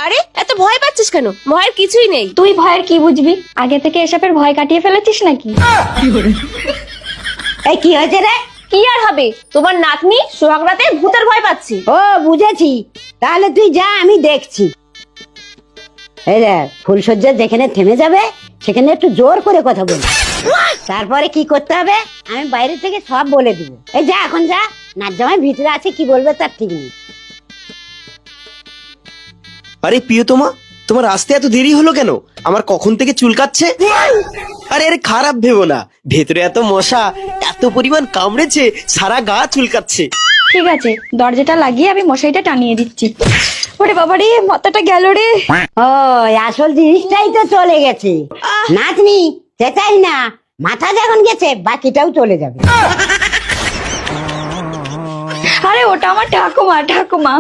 আরে এত ভয় পাচ্ছিস কেন? ভয়ের কিছুই নেই। তুই ভয়ের কি বুঝবি? আগে থেকে এসবের ভয় কাটিয়ে ফেলেছিস নাকি? এই কি হয়েছে রে? কি আর হবে, তোমার নাতনি সোহাগ রাতে ভূতের ভয় পাচ্ছি। ও বুঝেছি, তাহলে তুই যা, আমি দেখছি। এই রে, ফুলসজ্জা যেখানে থেমে যাবে সেখানে একটু জোর করে কথা বল। তারপরে কি করতে হবে আমি বাইরে থেকে সব বলে দিব। এই যা, এখন যা। নাচ জামাই ভিতরে আছে, কি বলবে তার ঠিক নেই। আরে প্রিয়তমা, তোমার আসতে এত দেরি হলো কেন? আমার কখন থেকে চুলকাচ্ছে। আরে আরে খারাপ ভেবো না, ভেতরে এত মশা, এত পরিমাণ কামড়েছে, সারা গা চুলকাচ্ছে। ঠিক আছে, দরজাটা লাগিয়ে আমি মশারিটা টানিয়ে দিচ্ছি। ওরে বাবা রে, মাথাটা গেল রে। ও, আসল জিনিসটাই তো চলে গেছে। নাতনি চেঁচাই না, মাথা যখন গেছে বাকিটাও চলে যাবে। আরে ওটা আমার ঠাকুমা।